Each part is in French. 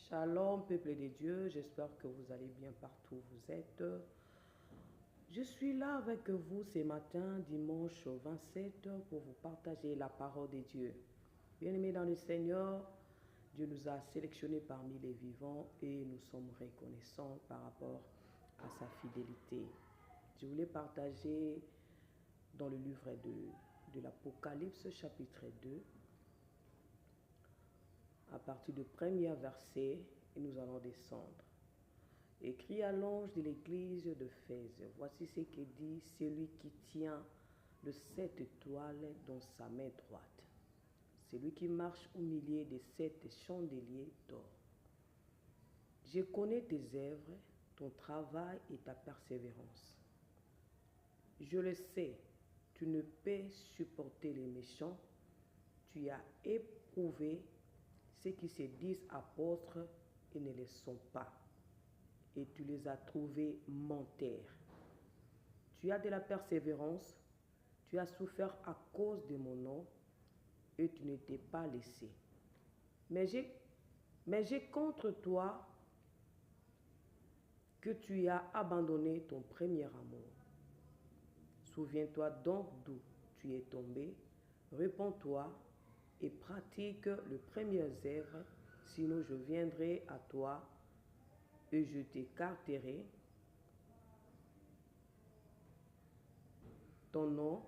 Shalom, peuple de Dieu, j'espère que vous allez bien partout où vous êtes. Je suis là avec vous ce matin, dimanche 27, pour vous partager la parole de Dieu. Bien-aimés dans le Seigneur, Dieu nous a sélectionnés parmi les vivants et nous sommes reconnaissants par rapport à sa fidélité. Je voulais partager dans le livre de l'Apocalypse, chapitre 2, à partir du premier verset, et nous allons descendre. Écrit à l'ange de l'église de Éphèse, voici ce que dit celui qui tient les 7 étoiles dans sa main droite, celui qui marche au milieu des 7 chandeliers d'or. Je connais tes œuvres, ton travail et ta persévérance. Je le sais, tu ne peux supporter les méchants, tu as éprouvé ceux qui se disent apôtres et ne le sont pas, et tu les as trouvés menteurs. Tu as de la persévérance, tu as souffert à cause de mon nom, et tu ne t'es pas laissé. Mais j'ai contre toi que tu as abandonné ton premier amour. Souviens-toi donc d'où tu es tombé, répands-toi et pratique les premières œuvres, sinon je viendrai à toi et je t'écarterai ton nom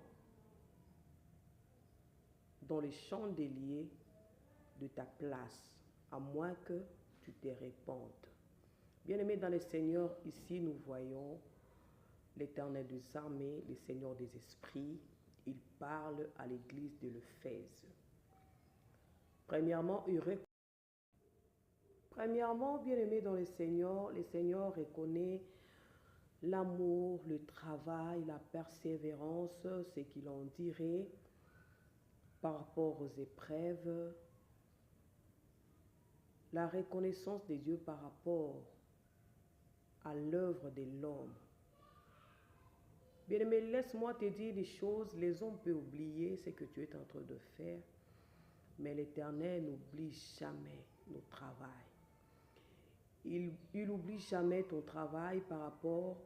dans les chandeliers de ta place, à moins que tu te répandes. Bien-aimés dans le Seigneur, ici nous voyons l'Éternel des armées, le Seigneur des esprits. Il parle à l'église de l'Éphèse. Premièrement, bien-aimés dans le Seigneur reconnaît l'amour, le travail, la persévérance, ce qu'il en dirait par rapport aux épreuves, la reconnaissance de Dieu par rapport à l'œuvre de l'homme. Bien-aimé, laisse-moi te dire des choses. Les hommes peuvent oublier ce que tu es en train de faire, mais l'Éternel n'oublie jamais notre travail. Il n'oublie jamais ton travail par rapport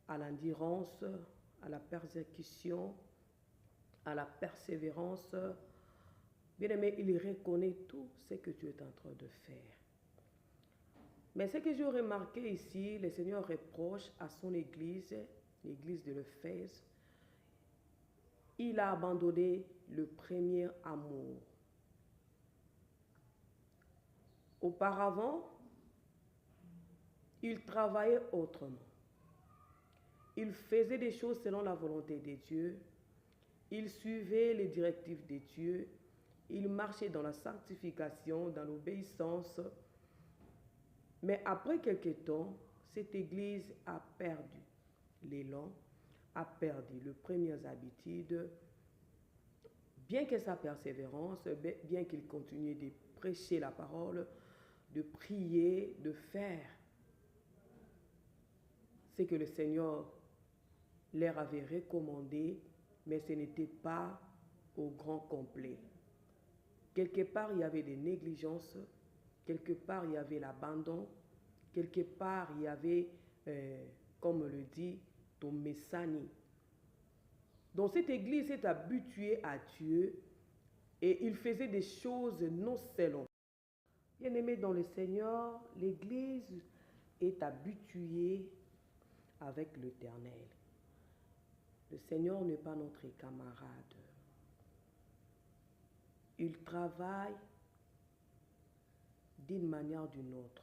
à l'endurance, à la persécution, à la persévérance. Bien-aimé, il reconnaît tout ce que tu es en train de faire. Mais ce que j'ai remarqué ici, le Seigneur reproche à son église, l'église de l'Éphèse, il a abandonné le premier amour. Auparavant, il travaillait autrement. Il faisait des choses selon la volonté de Dieu. Il suivait les directives de Dieu. Il marchait dans la sanctification, dans l'obéissance. Mais après quelque temps, cette église a perdu l'élan, a perdu les premières habitudes. Bien que sa persévérance, bien qu'il continue de prêcher la parole, de prier, de faire ce que le Seigneur leur avait recommandé, mais ce n'était pas au grand complet. Quelque part, il y avait des négligences, quelque part, il y avait l'abandon, quelque part, il y avait, comme on le dit, ton messani. Donc cette église est habituée à Dieu et il faisait des choses non selon. Bien-aimés dans le Seigneur, l'église est habituée avec l'Éternel. Le Seigneur n'est pas notre camarade. Il travaille d'une manière ou d'une autre.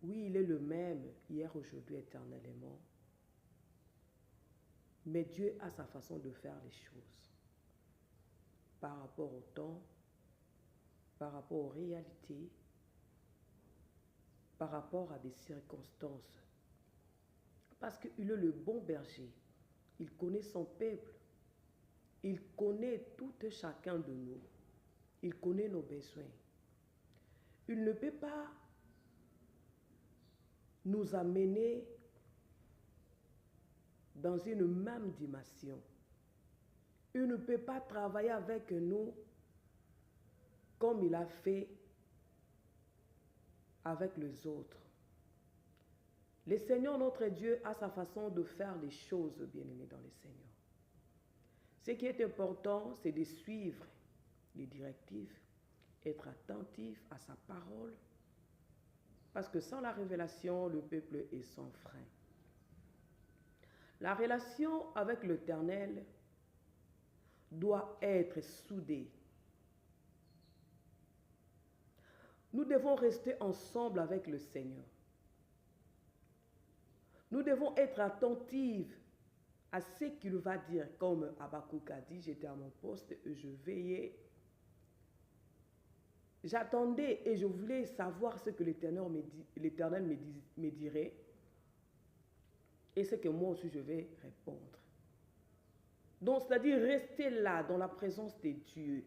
Oui, il est le même hier, aujourd'hui, éternellement. Mais Dieu a sa façon de faire les choses. Par rapport au temps, par rapport aux réalités, par rapport à des circonstances. Parce qu'il est le bon berger. Il connaît son peuple. Il connaît tout et chacun de nous. Il connaît nos besoins. Il ne peut pas nous amener dans une même dimension. Il ne peut pas travailler avec nous comme il a fait avec les autres. Le Seigneur notre Dieu a sa façon de faire les choses, bien-aimés dans le Seigneur. Ce qui est important, c'est de suivre les directives, être attentif à sa parole, parce que sans la révélation, le peuple est sans frein. La relation avec l'Éternel doit être soudée. Nous devons rester ensemble avec le Seigneur. Nous devons être attentifs à ce qu'il va dire. Comme Habakkuk a dit, j'étais à mon poste et je veillais. J'attendais et je voulais savoir ce que l'Éternel me dirait et ce que moi aussi je vais répondre. Donc, c'est-à-dire rester là dans la présence de Dieu.